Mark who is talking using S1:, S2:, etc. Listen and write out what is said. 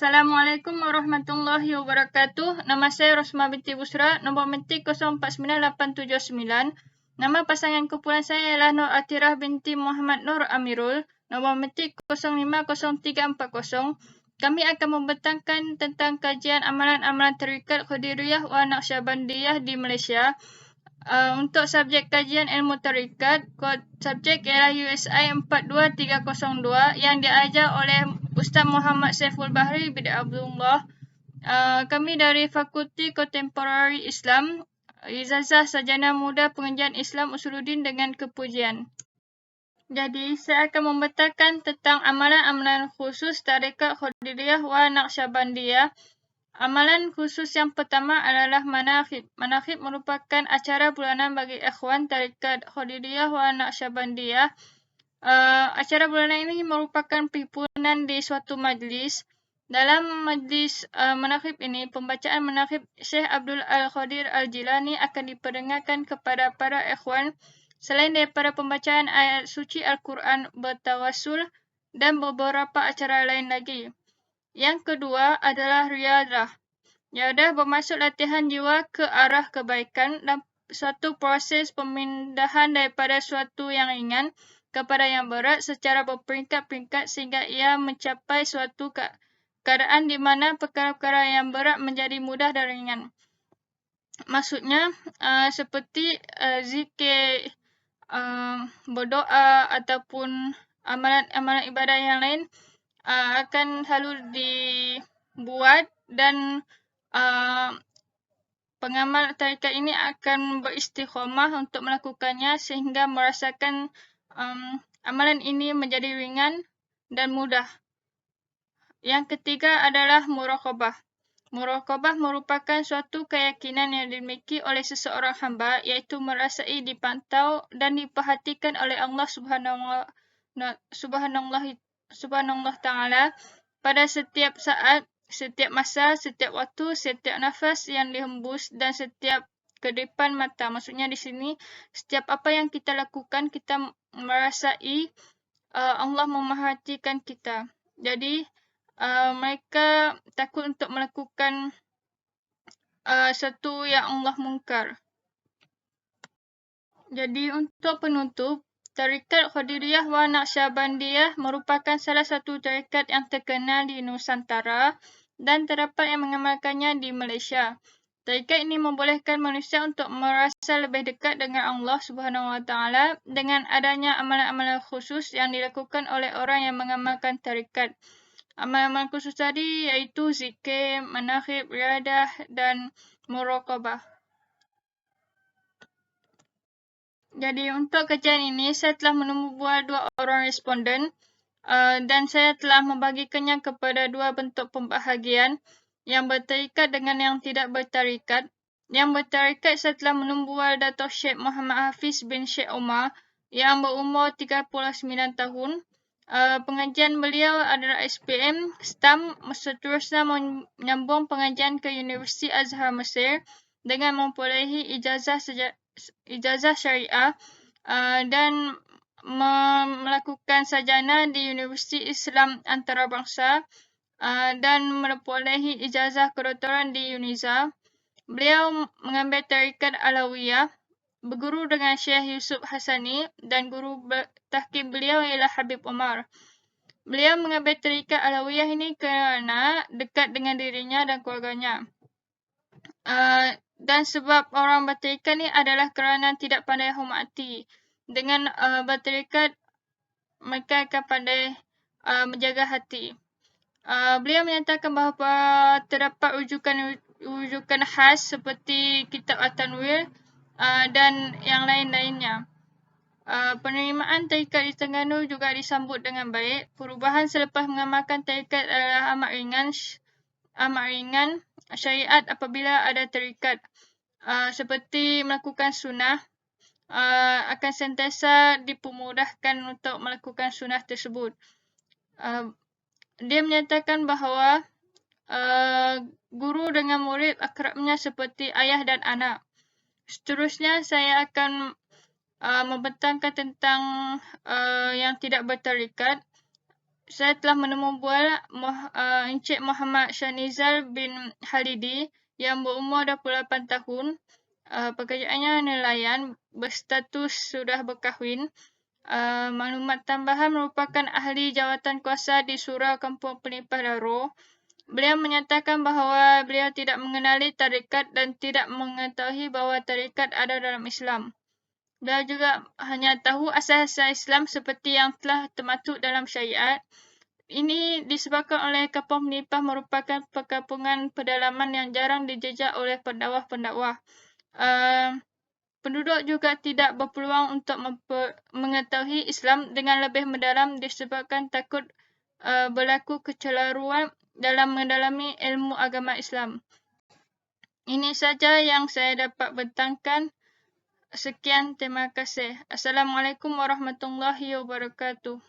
S1: Assalamualaikum warahmatullahi wabarakatuh. Nama saya Rosma binti Busra, nombor metik 049879. Nama pasangan kumpulan saya ialah Nur Atirah binti Muhammad Nur Amirul, nombor metik 050340. Kami akan membentangkan tentang kajian amalan-amalan tarikat Qadiriyah wa Naqsyabandiyah di Malaysia. Untuk subjek kajian ilmu tarikat, kod subjek ialah USI 42302 yang diajar oleh Ustaz Muhammad Saiful Bahri bin Abdullah. Kami dari Fakulti Kontemporari Islam, Ijazah Sarjana Muda Pengajian Islam Usuluddin dengan kepujian. Jadi, saya akan membentangkan tentang amalan-amalan khusus tarikat Qadiriyah wa Naqsyabandiyah. Amalan khusus yang pertama adalah manaqib. Manaqib merupakan acara bulanan bagi ikhwan tarikat Qadiriyah wa Naqsyabandiyah. Acara bulanan ini merupakan perhimpunan di suatu majlis. Dalam majlis manaqib ini, pembacaan manaqib Syekh Abdul Al-Qadir Al-Jilani akan diperdengarkan kepada para ikhwan selain daripada pembacaan ayat suci Al-Quran bertawassul dan beberapa acara lain lagi. Yang kedua adalah riadah. Riadah bermaksud latihan jiwa ke arah kebaikan dan suatu proses pemindahan daripada suatu yang ringan kepada yang berat secara berperingkat-peringkat sehingga ia mencapai suatu keadaan di mana perkara-perkara yang berat menjadi mudah dan ringan. Maksudnya seperti zikir, berdoa ataupun amalan-amalan ibadah yang lain akan selalu dibuat dan pengamal tarikat ini akan beristiqamah untuk melakukannya sehingga merasakan amalan ini menjadi ringan dan mudah. Yang ketiga adalah muraqabah. Muraqabah merupakan suatu keyakinan yang dimiliki oleh seseorang hamba iaitu merasai dipantau dan diperhatikan oleh Allah Subhanallah Ta'ala pada setiap saat, setiap masa, setiap waktu, setiap nafas yang dihembus dan setiap kedipan mata. Maksudnya di sini, setiap apa yang kita lakukan, kita merasai Allah memerhatikan kita. Jadi, mereka takut untuk melakukan sesuatu yang Allah mungkar. Jadi, untuk penutup, tarikat Qadiriyah wa Naqsyabandiyah merupakan salah satu tarikat yang terkenal di Nusantara dan terdapat yang mengamalkannya di Malaysia. Tarikat ini membolehkan manusia untuk merasa lebih dekat dengan Allah Subhanahu Wa Taala dengan adanya amalan-amalan khusus yang dilakukan oleh orang yang mengamalkan tarikat. Amalan-amalan khusus tadi iaitu zikir, manaqib, riadah dan muraqabah. Jadi untuk kajian ini, saya telah menemui dua orang responden dan saya telah membagikannya kepada dua bentuk pembahagian, yang bertarikat dengan yang tidak bertarikat. Yang bertarikat saya telah menemui Dato' Syekh Muhammad Hafiz bin Syekh Omar yang berumur 39 tahun. Pengajian beliau adalah SPM, STAM, seterusnya menyambung pengajian ke Universiti Azhar Mesir dengan memperolehi ijazah syariah dan melakukan sarjana di Universiti Islam Antarabangsa dan memperolehi ijazah kedoktoran di UNIZA. Beliau mengambil tarikat Alawiyah, berguru dengan Syekh Yusuf Hasani dan guru tahqiq beliau ialah Habib Omar. Beliau mengambil tarikat Alawiyah ini kerana dekat dengan dirinya dan keluarganya. Dan sebab orang bertarikat ni adalah kerana tidak pandai hormati. Dengan bertarikat, mereka akan pandai menjaga hati. Beliau menyatakan bahawa terdapat rujukan khas seperti Kitab At-Tanwir dan yang lain-lainnya. Penerimaan tarikat di Terengganu juga disambut dengan baik. Perubahan selepas mengamalkan tarikat adalah amat ringan syariat apabila ada tarikat. Seperti melakukan sunnah, akan sentiasa dipermudahkan untuk melakukan sunnah tersebut. Dia menyatakan bahawa guru dengan murid akrabnya seperti ayah dan anak. Seterusnya, saya akan membentangkan tentang yang tidak bertarikat. saya telah menemu bual Encik Muhammad Shanizal bin Halidi yang berumur 28 tahun. Pekerjaannya nelayan, berstatus sudah berkahwin. Maklumat tambahan merupakan ahli jawatan kuasa di Surau Kampung Pelimpah Daro. Beliau menyatakan bahawa beliau tidak mengenali tarekat dan tidak mengetahui bahawa tarekat ada dalam Islam. Beliau juga hanya tahu asas-asas Islam seperti yang telah termaktub dalam syariat. Ini disebabkan oleh Kampung Pelimpah merupakan perkampungan pedalaman yang jarang dijejak oleh pendakwah-pendakwah. Penduduk juga tidak berpeluang untuk mengetahui Islam dengan lebih mendalam disebabkan takut berlaku kecelaruan dalam mendalami ilmu agama Islam. Ini saja yang saya dapat bentangkan. Sekian, terima kasih. Assalamualaikum warahmatullahi wabarakatuh.